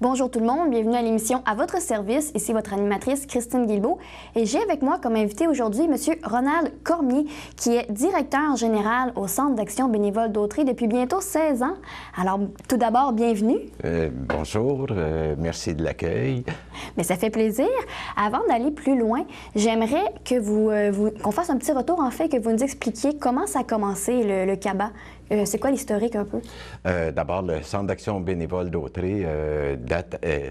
Bonjour tout le monde, bienvenue à l'émission À votre service. Ici votre animatrice Christine Guilbeault et j'ai avec moi comme invité aujourd'hui M. Ronald Cormier qui est directeur général au Centre d'action bénévole d'Autrey depuis bientôt 16 ans. Alors tout d'abord, bienvenue. Bonjour, merci de l'accueil. Mais ça fait plaisir. Avant d'aller plus loin, j'aimerais que qu'on fasse un petit retour en fait, que vous nous expliquiez comment ça a commencé le CABA. C'est quoi l'historique un peu? D'abord, le Centre d'action bénévole d'Autrey,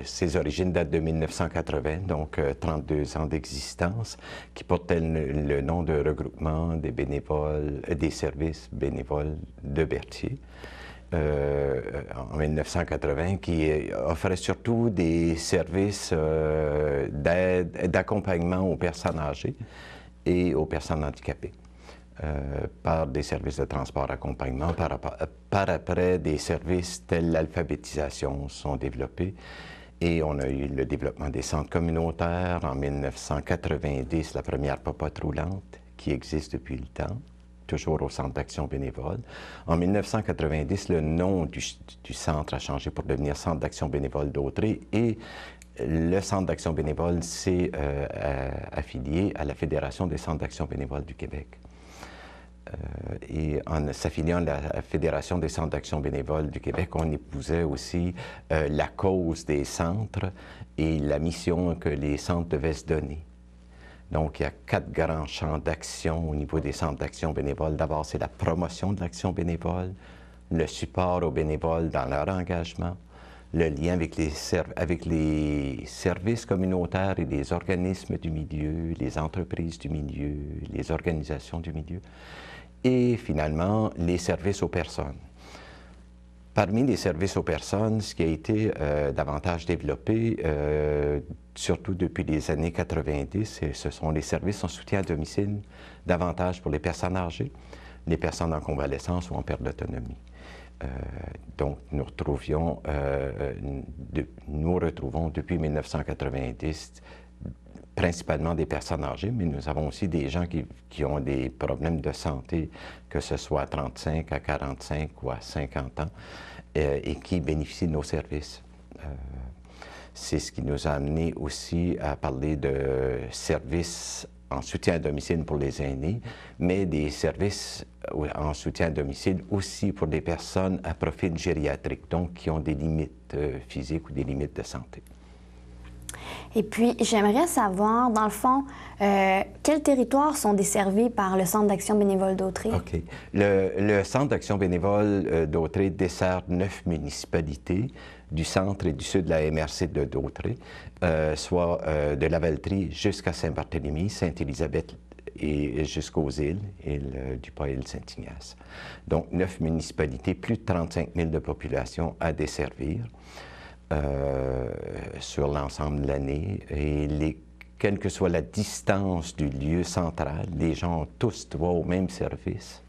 ses origines datent de 1980, donc 32 ans d'existence, qui portait le nom de regroupement des bénévoles, des services bénévoles de Berthier. En 1980, qui offrait surtout des services d'accompagnement aux personnes âgées et aux personnes handicapées. Par des services de transport accompagnement. Par après, des services tels l'alphabétisation sont développés et on a eu le développement des centres communautaires. En 1990, la première popote roulante qui existe depuis le temps, toujours au Centre d'action bénévole. En 1990, le nom du centre a changé pour devenir Centre d'action bénévole d'Autrey et le Centre d'action bénévole s'est affilié à la Fédération des centres d'action bénévole du Québec. Et en s'affiliant à la Fédération des centres d'action bénévole du Québec, on épousait aussi la cause des centres et la mission que les centres devaient se donner. Donc, il y a 4 grands champs d'action au niveau des centres d'action bénévole. D'abord, c'est la promotion de l'action bénévole, le support aux bénévoles dans leur engagement, le lien avec les services communautaires et les organismes du milieu, les entreprises du milieu, les organisations du milieu, et finalement, les services aux personnes. Parmi les services aux personnes, ce qui a été davantage développé, surtout depuis les années 90, ce sont les services en soutien à domicile, davantage pour les personnes âgées, les personnes en convalescence ou en perte d'autonomie. Donc, nous retrouvons depuis 1990 principalement des personnes âgées, mais nous avons aussi des gens qui ont des problèmes de santé, que ce soit à 35, à 45 ou à 50 ans, et qui bénéficient de nos services. C'est ce qui nous a amené aussi à parler de services en soutien à domicile pour les aînés, mais des services en soutien à domicile aussi pour des personnes à profil gériatrique, donc qui ont des limites physiques ou des limites de santé. Et puis, j'aimerais savoir, dans le fond, quels territoires sont desservis par le Centre d'action bénévole d'Autrey? OK. Le Centre d'action bénévole d'Autrey dessert 9 municipalités du centre et du sud de la MRC d'Autrey, soit de Lavaltrie jusqu'à Saint-Barthélemy, Sainte-Élisabeth et jusqu'aux îles, île du Pas et Saint-Ignace. Donc, 9 municipalités, plus de 35 000 de population à desservir. Sur l'ensemble de l'année. Et quelle que soit la distance du lieu central, les gens ont tous droit au même service.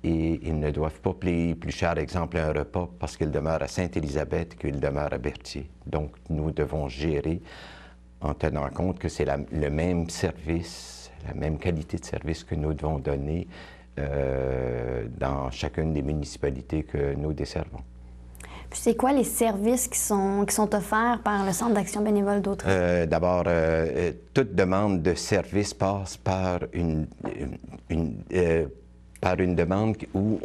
Et ils ne doivent pas payer plus cher, exemple, un repas parce qu'ils demeurent à Sainte-Élisabeth qu'ils demeurent à Berthier. Donc, nous devons gérer en tenant compte que c'est le même service, la même qualité de service que nous devons donner dans chacune des municipalités que nous desservons. Puis c'est quoi les services qui sont offerts par le Centre d'action bénévole d'Autrey? D'abord, toute demande de service passe par une demande où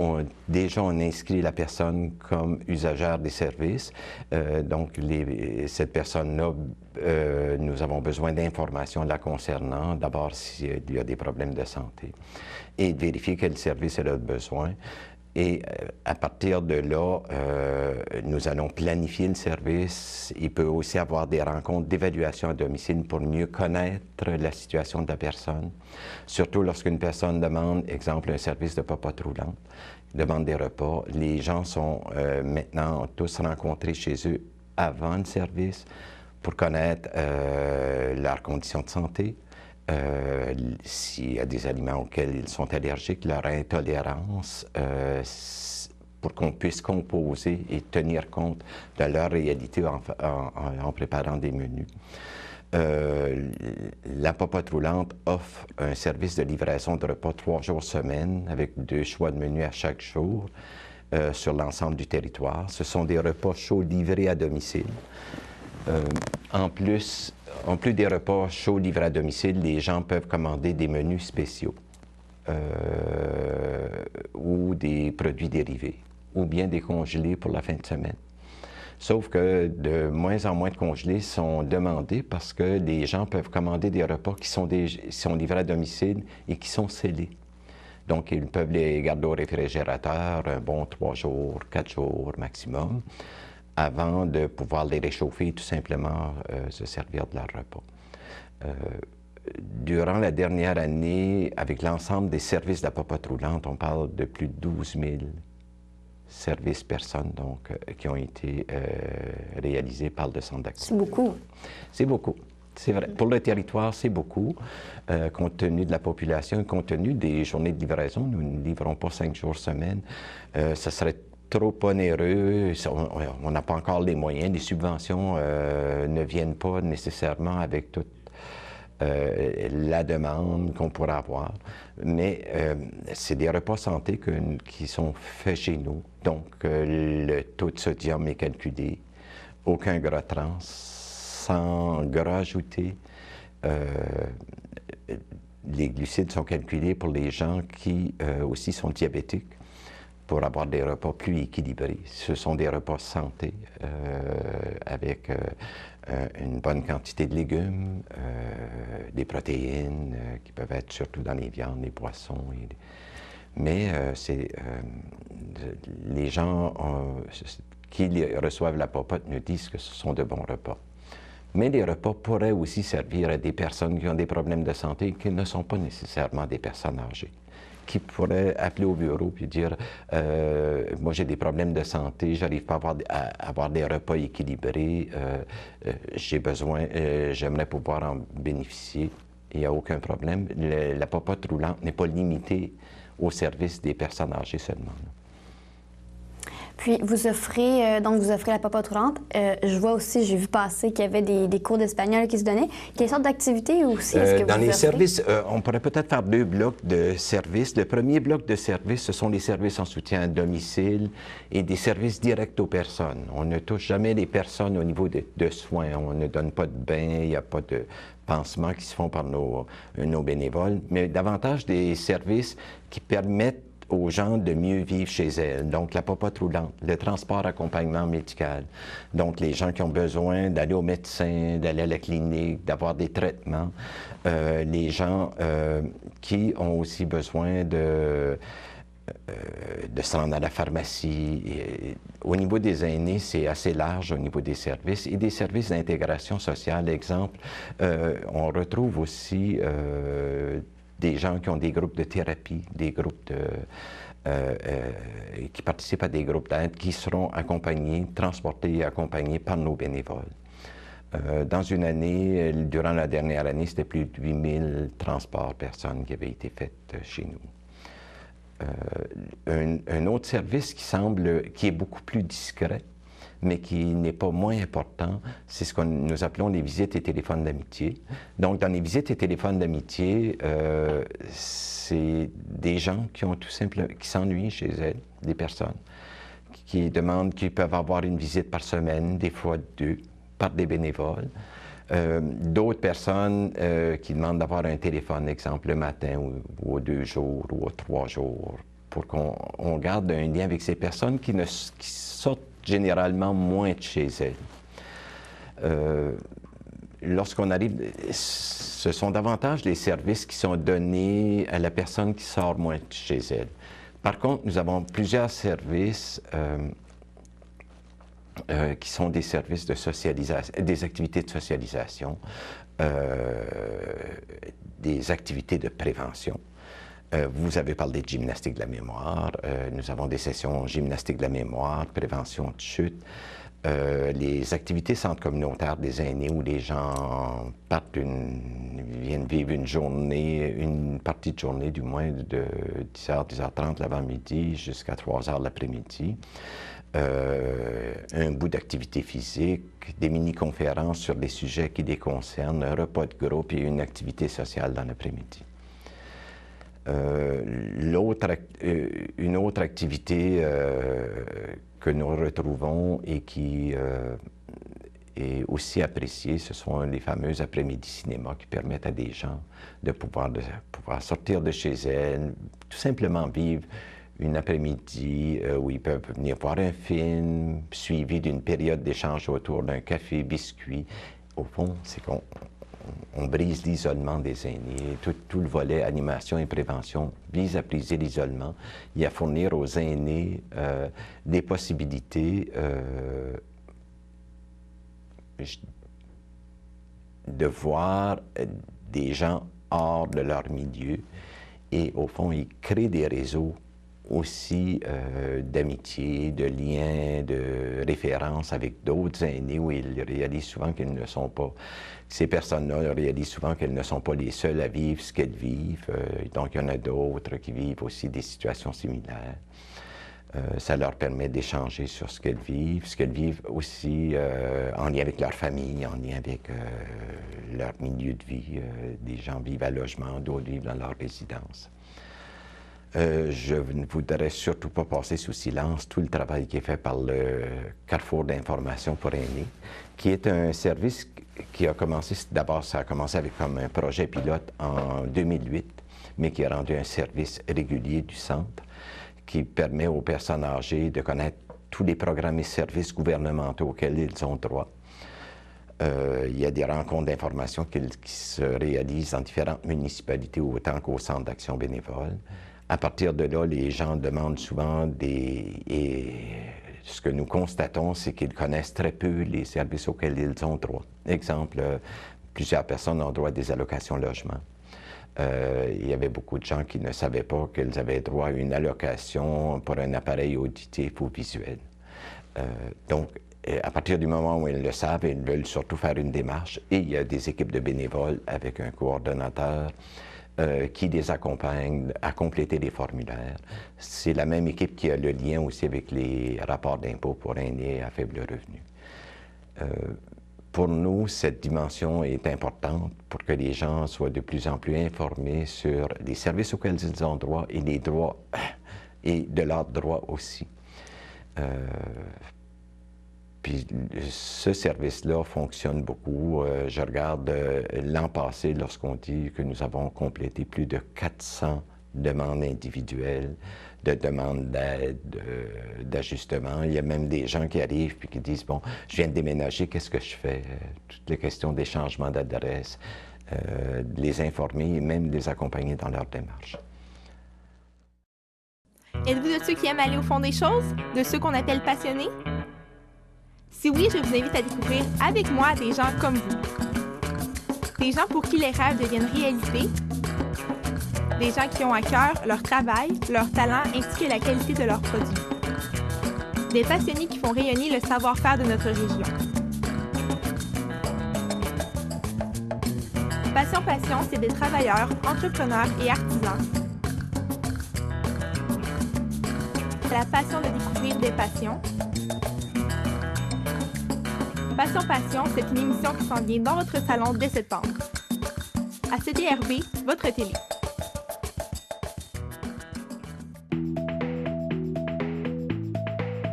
déjà on inscrit la personne comme usagère des services. Donc, cette personne-là, nous avons besoin d'informations la concernant. D'abord, s'il y a des problèmes de santé et de vérifier quel service elle a besoin. Et à partir de là, nous allons planifier le service. Il peut aussi avoir des rencontres d'évaluation à domicile pour mieux connaître la situation de la personne. Surtout lorsqu'une personne demande, exemple, un service de popote roulante, demande des repas. Les gens sont maintenant tous rencontrés chez eux avant le service pour connaître leurs conditions de santé. S'il y a des aliments auxquels ils sont allergiques, leur intolérance, pour qu'on puisse composer et tenir compte de leur réalité en préparant des menus. La popote roulante offre un service de livraison de repas 3 jours semaine avec 2 choix de menus à chaque jour. sur l'ensemble du territoire. Ce sont des repas chauds livrés à domicile. En plus des repas chauds livrés à domicile, les gens peuvent commander des menus spéciaux ou des produits dérivés, ou bien des congelés pour la fin de semaine. Sauf que de moins en moins de congelés sont demandés parce que les gens peuvent commander des repas qui sont livrés à domicile et qui sont scellés. Donc, ils peuvent les garder au réfrigérateur un bon 3 jours, 4 jours maximum, avant de pouvoir les réchauffer et tout simplement se servir de leur repas. Durant la dernière année, avec l'ensemble des services de la popote roulante, on parle de plus de 12 000 services personnes donc, qui ont été réalisés par le Centre d'action. C'est beaucoup. C'est beaucoup. C'est vrai. Pour le territoire, c'est beaucoup, compte tenu de la population, compte tenu des journées de livraison. Nous ne livrons pas 5 jours semaine. Ça serait trop onéreux. On n'a pas encore les moyens. Les subventions ne viennent pas nécessairement avec toute la demande qu'on pourrait avoir. Mais c'est des repas santé qui sont faits chez nous. Donc, le taux de sodium est calculé. Aucun gras trans, sans gras ajouté. Les glucides sont calculés pour les gens qui aussi sont diabétiques pour avoir des repas plus équilibrés. Ce sont des repas santé avec une bonne quantité de légumes, des protéines qui peuvent être surtout dans les viandes, les poissons. Mais les gens qui reçoivent la popote nous disent que ce sont de bons repas. Mais les repas pourraient aussi servir à des personnes qui ont des problèmes de santé qui ne sont pas nécessairement des personnes âgées, qui pourraient appeler au bureau et dire moi j'ai des problèmes de santé, j'arrive pas à avoir des repas équilibrés, j'ai besoin, j'aimerais pouvoir en bénéficier. Il n'y a aucun problème. La popote roulante n'est pas limitée au service des personnes âgées seulement. Puis, vous offrez la popote roulante. Je vois aussi, j'ai vu passer qu'il y avait des cours d'espagnol qui se donnaient. Quelle sorte d'activité aussi est-ce que dans vous les offrez? services, on pourrait peut-être faire 2 blocs de services. Le premier bloc de services, ce sont les services en soutien à domicile et des services directs aux personnes. On ne touche jamais les personnes au niveau de soins. On ne donne pas de bain, il n'y a pas de pansements qui se font par nos bénévoles, mais davantage des services qui permettent aux gens de mieux vivre chez elles. Donc, la popote roulante, le transport accompagnement médical. Donc, les gens qui ont besoin d'aller au médecin, d'aller à la clinique, d'avoir des traitements. Les gens qui ont aussi besoin de se rendre à la pharmacie. Et, au niveau des aînés, c'est assez large au niveau des services. Et des services d'intégration sociale, exemple, on retrouve aussi des gens qui ont des groupes de thérapie, des groupes qui participent à des groupes d'aide, qui seront accompagnés, transportés et accompagnés par nos bénévoles. Dans une année, durant la dernière année, c'était plus de 8000 transports personnes qui avaient été faits chez nous. Un autre service qui est beaucoup plus discret, mais qui n'est pas moins important, c'est ce que nous appelons les visites et téléphones d'amitié. Donc, dans les visites et téléphones d'amitié, c'est des gens qui s'ennuient chez elles, des personnes, qui demandent qu'ils peuvent avoir une visite par semaine, des fois 2, par des bénévoles. D'autres personnes qui demandent d'avoir un téléphone, exemple, le matin ou aux 2 jours ou aux 3 jours, pour qu'on garde un lien avec ces personnes qui sortent généralement moins de chez elles. Lorsqu'on arrive, ce sont davantage les services qui sont donnés à la personne qui sort moins de chez elle. Par contre, nous avons plusieurs services qui sont des services de socialisation, des activités de socialisation, des activités de prévention. Vous avez parlé de gymnastique de la mémoire. Nous avons des sessions gymnastique de la mémoire, prévention de chute. Les activités centres communautaires des aînés où les gens viennent vivre une journée, une partie de journée du moins de 10h, 10h30 l'avant-midi jusqu'à 3h l'après-midi. Un bout d'activité physique, des mini-conférences sur des sujets qui les concernent, un repas de groupe et une activité sociale dans l'après-midi. Une autre activité que nous retrouvons et qui est aussi appréciée, ce sont les fameux après-midi cinéma qui permettent à des gens de pouvoir sortir de chez elles, tout simplement vivre une après-midi où ils peuvent venir voir un film, suivi d'une période d'échange autour d'un café, biscuit. Au fond, c'est qu'on brise l'isolement des aînés. Tout le volet animation et prévention vise à briser l'isolement et à fournir aux aînés des possibilités de voir des gens hors de leur milieu. Et au fond, ils créent des réseaux aussi d'amitié, de liens, de références avec d'autres aînés où ils réalisent souvent qu'ils ne sont pas, ces personnes-là réalisent souvent qu'elles ne sont pas les seules à vivre ce qu'elles vivent. Donc, il y en a d'autres qui vivent aussi des situations similaires. Ça leur permet d'échanger sur ce qu'elles vivent aussi en lien avec leur famille, en lien avec leur milieu de vie. Des gens vivent à logement, d'autres vivent dans leur résidence. Je ne voudrais surtout pas passer sous silence tout le travail qui est fait par le Carrefour d'information pour aînés, qui est un service qui a commencé, d'abord ça a commencé avec comme un projet pilote en 2008, mais qui a rendu un service régulier du centre, qui permet aux personnes âgées de connaître tous les programmes et services gouvernementaux auxquels ils ont droit. Il y a des rencontres d'information qui se réalisent dans différentes municipalités autant qu'au centre d'action bénévole. À partir de là, les gens demandent souvent et ce que nous constatons, c'est qu'ils connaissent très peu les services auxquels ils ont droit. Exemple, plusieurs personnes ont droit à des allocations logement. Il y avait beaucoup de gens qui ne savaient pas qu'ils avaient droit à une allocation pour un appareil auditif ou visuel. Donc, à partir du moment où ils le savent, ils veulent surtout faire une démarche et il y a des équipes de bénévoles avec un coordonnateur qui les accompagne à compléter les formulaires. C'est la même équipe qui a le lien aussi avec les rapports d'impôts pour aînés à faible revenu. Pour nous, cette dimension est importante pour que les gens soient de plus en plus informés sur les services auxquels ils ont droit et les droits et de leurs droits aussi. Puis ce service-là fonctionne beaucoup. Je regarde l'an passé, lorsqu'on dit que nous avons complété plus de 400 demandes individuelles, de demandes d'aide, d'ajustement. Il y a même des gens qui arrivent et qui disent, bon, je viens de déménager, qu'est-ce que je fais? Toutes les questions des changements d'adresse, de les informer et même de les accompagner dans leur démarche. Êtes-vous de ceux qui aiment aller au fond des choses? De ceux qu'on appelle passionnés? Si oui, je vous invite à découvrir avec moi des gens comme vous. Des gens pour qui les rêves deviennent réalité. Des gens qui ont à cœur leur travail, leur talent ainsi que la qualité de leurs produits. Des passionnés qui font rayonner le savoir-faire de notre région. Passion, c'est des travailleurs, entrepreneurs et artisans. C'est la passion de découvrir des passions. Passion, c'est une émission qui s'en vient dans votre salon dès septembre. À CDRV, votre télé.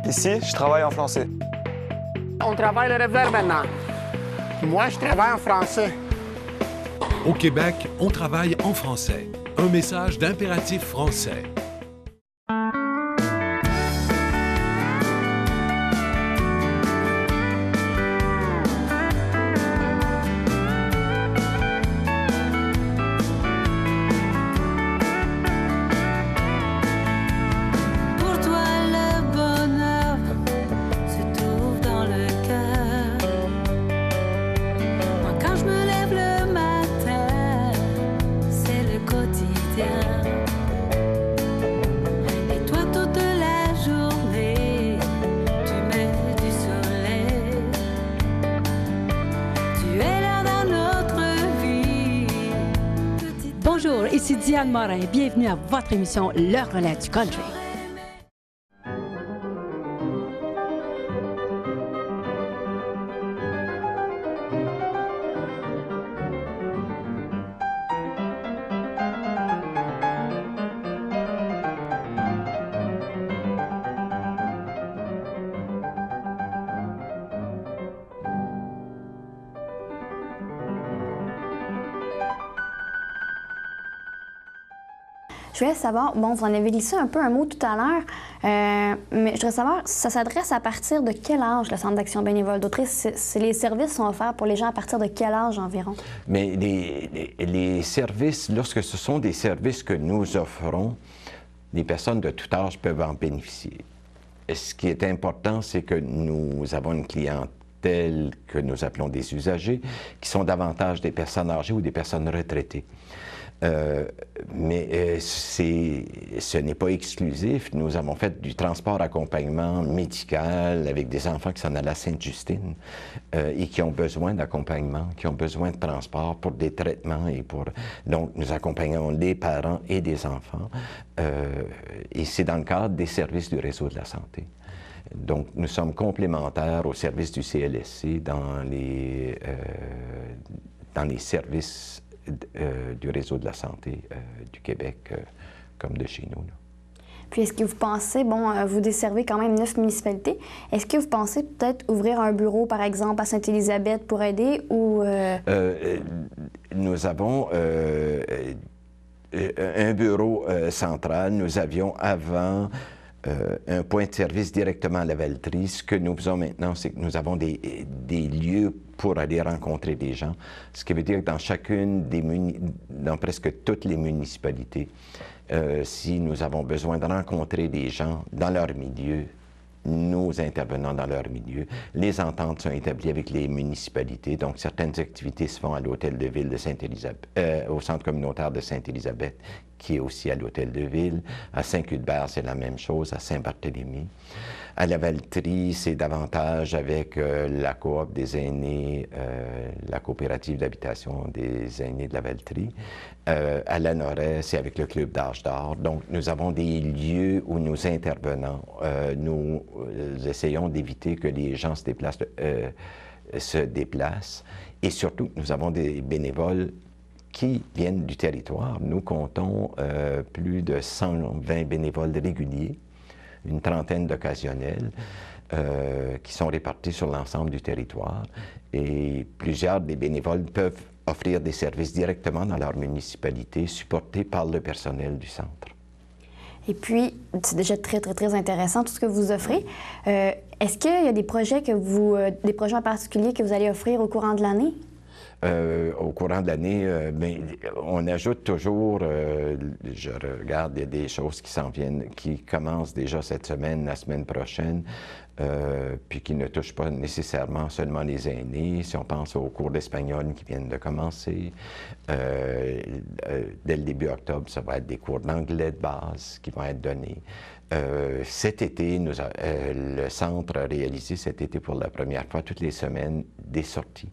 Ici, je travaille en français. On travaille le revers maintenant. Moi, je travaille en français. Au Québec, on travaille en français. Un message d'Impératif français. Bonjour, ici Diane Morin. Bienvenue à votre émission Le Relais du Country. Je voulais savoir, bon, vous en avez glissé un peu un mot tout à l'heure, mais je voudrais savoir, ça s'adresse à partir de quel âge le Centre d'action bénévole d'Autriche? Les services sont offerts pour les gens à partir de quel âge environ? Mais les services, lorsque ce sont des services que nous offrons, les personnes de tout âge peuvent en bénéficier. Et ce qui est important, c'est que nous avons une clientèle que nous appelons des usagers, qui sont davantage des personnes âgées ou des personnes retraitées. Mais ce n'est pas exclusif. Nous avons fait du transport accompagnement médical avec des enfants qui s'en allaient à Sainte-Justine et qui ont besoin d'accompagnement, qui ont besoin de transport pour des traitements et pour... Donc, nous accompagnons des parents et des enfants et c'est dans le cadre des services du réseau de la santé. Donc, nous sommes complémentaires aux services du CLSC dans les services du réseau de la santé du Québec, comme de chez nous. Là. Puis, est-ce que vous pensez, bon, vous desservez quand même 9 municipalités, est-ce que vous pensez peut-être ouvrir un bureau, par exemple, à Sainte-Élisabeth pour aider ou... Nous avons un bureau central. Nous avions avant un point de service directement à la Valtrie. Ce que nous faisons maintenant, c'est que nous avons des lieux pour aller rencontrer des gens, ce qui veut dire que dans chacune dans presque toutes les municipalités, si nous avons besoin de rencontrer des gens dans leur milieu, nous intervenons dans leur milieu. Les ententes sont établies avec les municipalités, donc certaines activités se font à l'hôtel de ville de Sainte-Élisabeth, au centre communautaire de Sainte-Élisabeth, qui est aussi à l'hôtel de ville. À Saint-Cuthbert, c'est la même chose, à Saint-Barthélemy. À la Valtrie, c'est davantage avec la coop des aînés, la coopérative d'habitation des aînés de la Valtrie. À la Noret, c'est avec le Club d'Âge d'Or. Donc, nous avons des lieux où nous intervenons. Nous essayons d'éviter que les gens se déplacent. Et surtout, nous avons des bénévoles qui viennent du territoire. Nous comptons plus de 120 bénévoles réguliers, une trentaine d'occasionnels qui sont répartis sur l'ensemble du territoire. Et plusieurs des bénévoles peuvent offrir des services directement dans leur municipalité, supportés par le personnel du centre. Et puis, c'est déjà très intéressant tout ce que vous offrez. Est-ce qu'il y a des projets des projets en particulier que vous allez offrir au courant de l'année? Au courant de l'année, on ajoute toujours, je regarde, il y a des choses qui s'en viennent, qui commencent déjà cette semaine, la semaine prochaine, puis qui ne touchent pas nécessairement seulement les aînés. Si on pense aux cours d'espagnol qui viennent de commencer, dès le début octobre, ça va être des cours d'anglais de base qui vont être donnés. Cet été, le centre a réalisé cet été pour la première fois, toutes les semaines, des sorties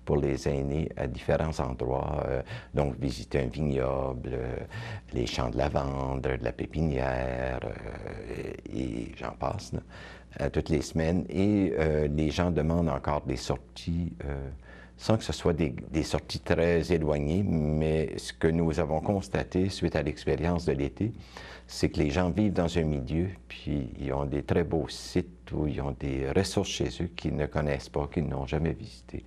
pour les aînés à différents endroits, donc visiter un vignoble, les champs de lavande, de la pépinière, et j'en passe, là, toutes les semaines. Et les gens demandent encore des sorties, sans que ce soit des sorties très éloignées, mais ce que nous avons constaté suite à l'expérience de l'été, c'est que les gens vivent dans un milieu, puis ils ont des très beaux sites où ils ont des ressources chez eux qu'ils ne connaissent pas, qu'ils n'ont jamais visitées.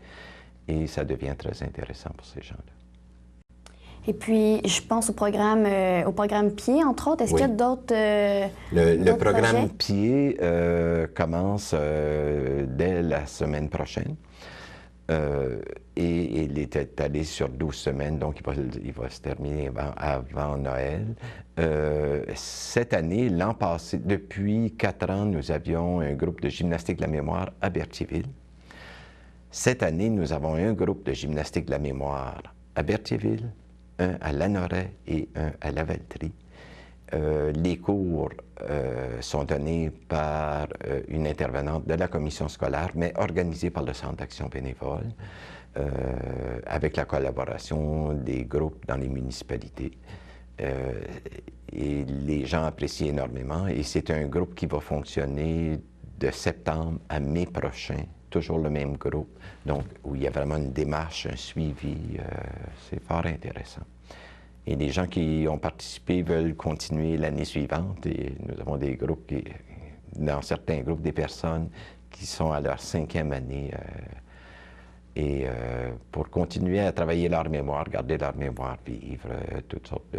Et ça devient très intéressant pour ces gens-là. Et puis, je pense au programme Pied, entre autres. Est-ce qu'il y a d'autres Le programme Pied commence dès la semaine prochaine. Et il est étalé sur 12 semaines, donc il va se terminer avant Noël. Cette année, l'an passé, depuis 4 ans, nous avions un groupe de gymnastique de la mémoire à Berthierville. Cette année, nous avons un groupe de gymnastique de la mémoire à Berthierville, un à Lanoret et un à la Valtrie. Les cours sont donnés par une intervenante de la commission scolaire, mais organisés par le Centre d'action bénévole, avec la collaboration des groupes dans les municipalités. Et les gens apprécient énormément. Et c'est un groupe qui va fonctionner de septembre à mai prochain. Toujours le même groupe, donc où il y a vraiment une démarche, un suivi, c'est fort intéressant. Et les gens qui ont participé veulent continuer l'année suivante et nous avons des groupes, dans certains groupes, des personnes qui sont à leur 5e année et pour continuer à travailler leur mémoire, garder leur mémoire, vivre toutes sortes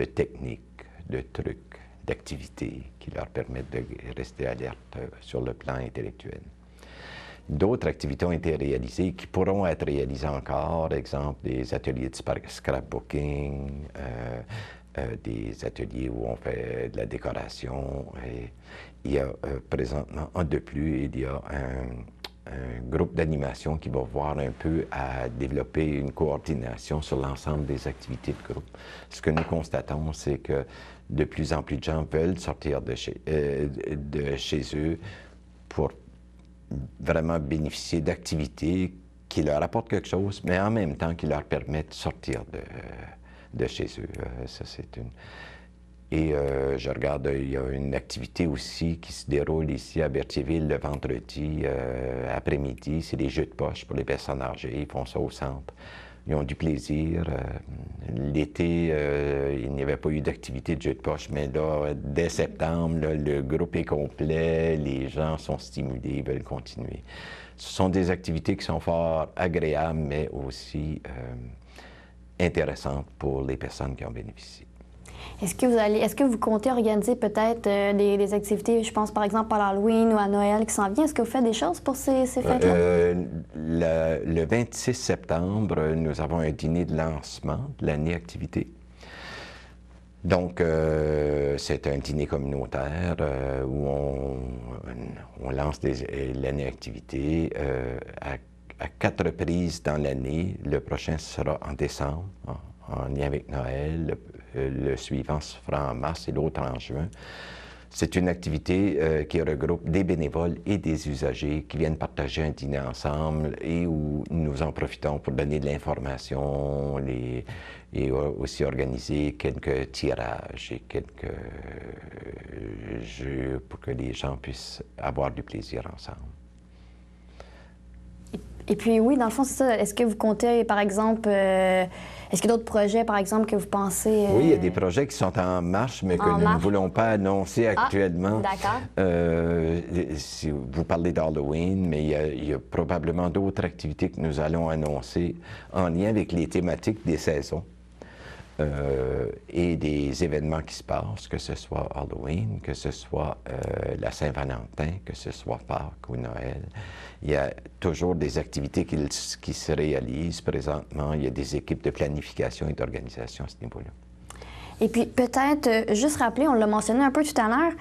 techniques, de trucs, d'activités qui leur permettent de rester alertes sur le plan intellectuel. D'autres activités ont été réalisées qui pourront être réalisées encore, exemple des ateliers de scrapbooking, des ateliers où on fait de la décoration. Et il y a présentement un de plus, il y a un groupe d'animation qui va voir un peu à développer une coordination sur l'ensemble des activités de groupe. Ce que nous constatons, c'est que de plus en plus de gens veulent sortir de chez eux pour vraiment bénéficier d'activités qui leur apportent quelque chose, mais en même temps qui leur permettent de sortir de chez eux. Ça, c'est une... Et je regarde, il y a une activité aussi qui se déroule ici à Berthierville le vendredi après-midi. C'est des jeux de poche pour les personnes âgées. Ils font ça au centre. Ils ont du plaisir. L'été, il n'y avait pas eu d'activité de jeux de poche, mais là, dès septembre, là, le groupe est complet, les gens sont stimulés, ils veulent continuer. Ce sont des activités qui sont fort agréables, mais aussi intéressantes pour les personnes qui en bénéficient. Est-ce que vous comptez organiser peut-être des activités, je pense par exemple à l'Halloween ou à Noël qui s'en vient? Est-ce que vous faites des choses pour ces fêtes-là? Le 26 septembre, nous avons un dîner de lancement de l'année activité. Donc, c'est un dîner communautaire où on lance l'année activité à 4 reprises dans l'année. Le prochain sera en décembre, en lien avec Noël. Le suivant se fera en mars et l'autre en juin. C'est une activité qui regroupe des bénévoles et des usagers qui viennent partager un dîner ensemble et où nous en profitons pour donner de l'information et aussi organiser quelques tirages et quelques jeux pour que les gens puissent avoir du plaisir ensemble. Et puis oui, dans le fond, c'est ça. Est-ce que vous comptez, par exemple, est-ce qu'il y a d'autres projets, par exemple, que vous pensez... Oui, il y a des projets qui sont en marche, mais que nous ne voulons pas annoncer actuellement. D'accord. Si vous parlez d'Halloween, mais il y a probablement d'autres activités que nous allons annoncer en lien avec les thématiques des saisons. Et des événements qui se passent, que ce soit Halloween, que ce soit la Saint-Valentin, que ce soit Pâques ou Noël. Il y a toujours des activités qui se réalisent présentement. Il y a des équipes de planification et d'organisation à ce niveau-là. Et puis peut-être, juste rappeler, on l'a mentionné un peu tout à l'heure,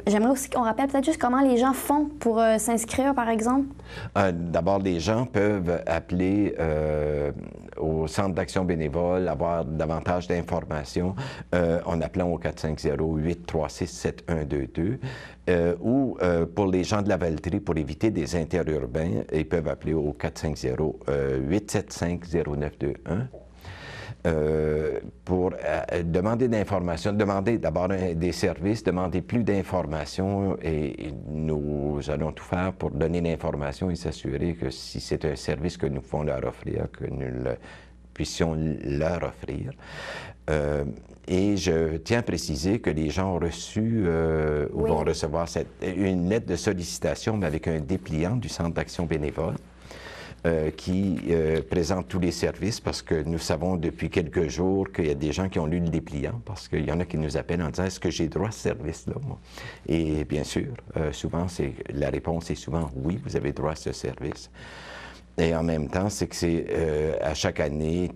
j'aimerais aussi qu'on rappelle peut-être juste comment les gens font pour s'inscrire, par exemple. D'abord, les gens peuvent appeler au Centre d'action bénévole, avoir davantage d'informations en appelant au 450-836-7122 ou pour les gens de la Valtrie, pour éviter des interurbains, ils peuvent appeler au 450-875-0921. Pour demander d'informations, demander d'abord des services, demander plus d'informations et nous allons tout faire pour donner l'information et s'assurer que si c'est un service que nous pouvons leur offrir, que nous puissions leur offrir. Et je tiens à préciser que les gens ont reçu ou vont recevoir une lettre de sollicitation, mais avec un dépliant du Centre d'action bénévole. Qui présente tous les services parce que nous savons depuis quelques jours qu'il y a des gens qui ont lu le dépliant parce qu'il y en a qui nous appellent en disant « Est-ce que j'ai droit à ce service-là, moi? » Et bien sûr, souvent, la réponse est souvent « Oui, vous avez droit à ce service. » Et en même temps, c'est que à chaque année,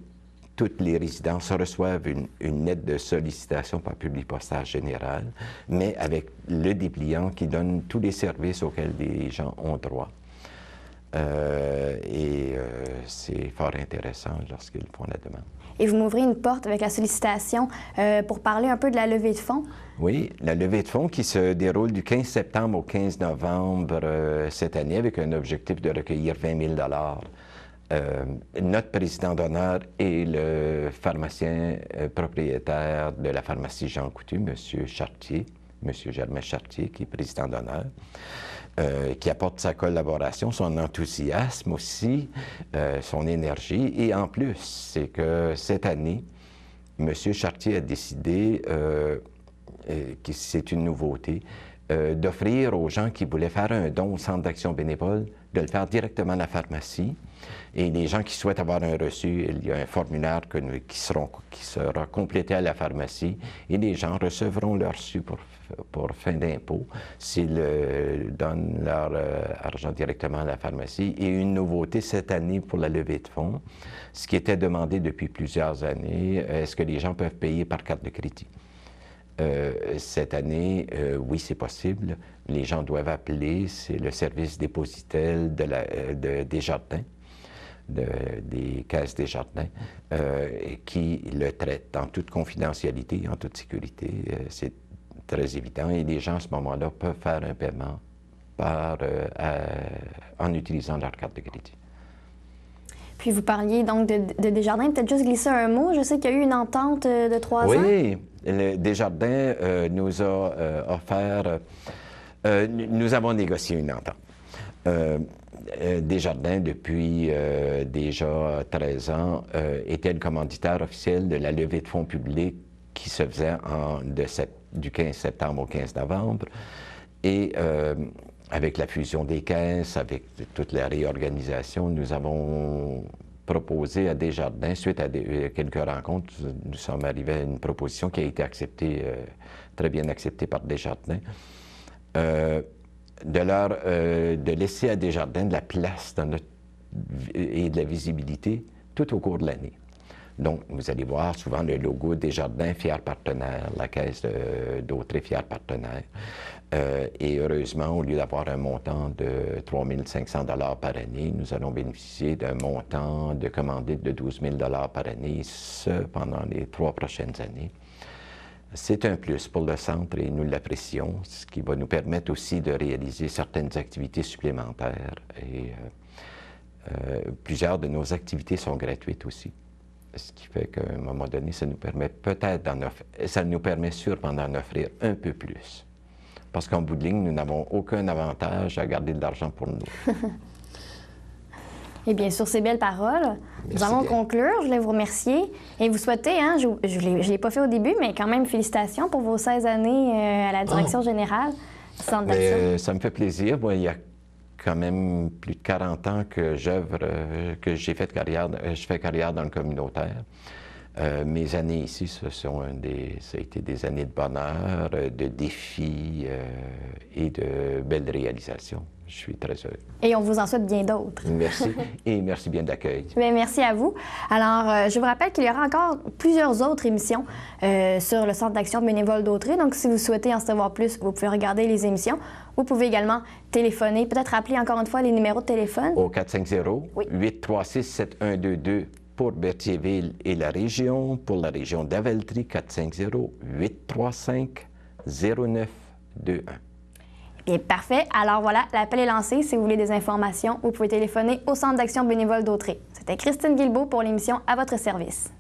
toutes les résidences reçoivent une lettre de sollicitation par public postage général, mais avec le dépliant qui donne tous les services auxquels les gens ont droit. C'est fort intéressant lorsqu'ils font la demande. Et vous m'ouvrez une porte avec la sollicitation pour parler un peu de la levée de fonds. Oui, la levée de fonds qui se déroule du 15 septembre au 15 novembre cette année avec un objectif de recueillir 20 000 Notre président d'honneur est le pharmacien propriétaire de la pharmacie Jean Coutu, M. Chartier, M. Germain Chartier, qui est président d'honneur. Qui apporte sa collaboration, son enthousiasme aussi, son énergie. Et en plus, c'est que cette année, M. Chartier a décidé, que c'est une nouveauté, d'offrir aux gens qui voulaient faire un don au Centre d'action bénévole de le faire directement à la pharmacie Et les gens qui souhaitent avoir un reçu, il y a un formulaire qui sera complété à la pharmacie et les gens recevront leur reçu pour fin d'impôt s'ils donnent leur argent directement à la pharmacie. Et une nouveauté cette année pour la levée de fonds, ce qui était demandé depuis plusieurs années, est-ce que les gens peuvent payer par carte de crédit? Cette année, oui, c'est possible. Les gens doivent appeler, c'est le service dépositel de Desjardins, des caisses Desjardins, qui le traite en toute confidentialité, en toute sécurité. C'est très évident et les gens à ce moment-là peuvent faire un paiement en utilisant leur carte de crédit. Puis vous parliez donc de Desjardins, peut-être juste glisser un mot. Je sais qu'il y a eu une entente de 3 ans. Oui, Desjardins nous a offert, nous avons négocié une entente. Desjardins, depuis déjà 13 ans, était le commanditaire officiel de la levée de fonds publics qui se faisait du 15 septembre au 15 novembre. Et avec la fusion des caisses, avec toute la réorganisation, nous avons proposé à Desjardins, suite à quelques rencontres, nous sommes arrivés à une proposition qui a été acceptée, très bien acceptée par Desjardins, de laisser à Desjardins de la place et de la visibilité tout au cours de l'année. Donc, vous allez voir souvent le logo Desjardins, fier partenaire, la caisse d'Autrey, fier partenaire. Et heureusement, au lieu d'avoir un montant de 3 500 $ par année, nous allons bénéficier d'un montant de commandite de 12 000 $ par année, ce pendant les 3 prochaines années. C'est un plus pour le centre et nous l'apprécions, ce qui va nous permettre aussi de réaliser certaines activités supplémentaires. Et plusieurs de nos activités sont gratuites aussi. Ce qui fait qu'à un moment donné, ça nous permet ça nous permet sûrement d'en offrir un peu plus. Parce qu'en bout de ligne, nous n'avons aucun avantage à garder de l'argent pour nous. Et bien, sur ces belles paroles, nous allons conclure. Je voulais vous remercier et vous souhaiter, hein, je ne l'ai pas fait au début, mais quand même félicitations pour vos 16 années à la direction générale du Centre d'action. Ça me fait plaisir. Moi, il y a quand même plus de 40 ans que je fais carrière dans le communautaire. Mes années ici, ça a été des années de bonheur, de défis et de belles réalisations. Je suis très heureux. Et on vous en souhaite bien d'autres. Merci et merci bien de l'accueil. Bien, merci à vous. Alors, je vous rappelle qu'il y aura encore plusieurs autres émissions sur le Centre d'action bénévole d'Autrey. Donc, si vous souhaitez en savoir plus, vous pouvez regarder les émissions. Vous pouvez également téléphoner, peut-être rappeler encore une fois les numéros de téléphone. Au 450-836-7122 pour Berthierville et la région. Pour la région d'Aveltry, 450-835-0921. Bien, parfait. Alors voilà, l'appel est lancé. Si vous voulez des informations, vous pouvez téléphoner au Centre d'action bénévole d'Autrey. C'était Christine Guilbeault pour l'émission À votre service.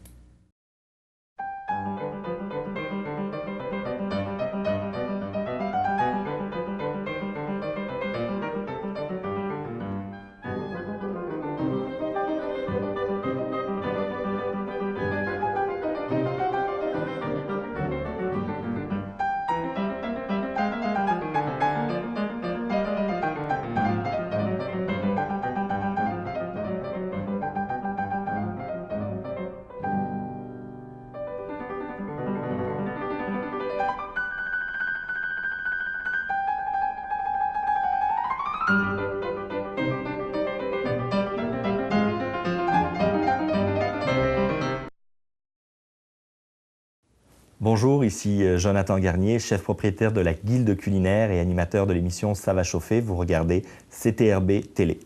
Bonjour, ici Jonathan Garnier, chef propriétaire de la Guilde culinaire et animateur de l'émission Ça va chauffer. Vous regardez CTRB Télé.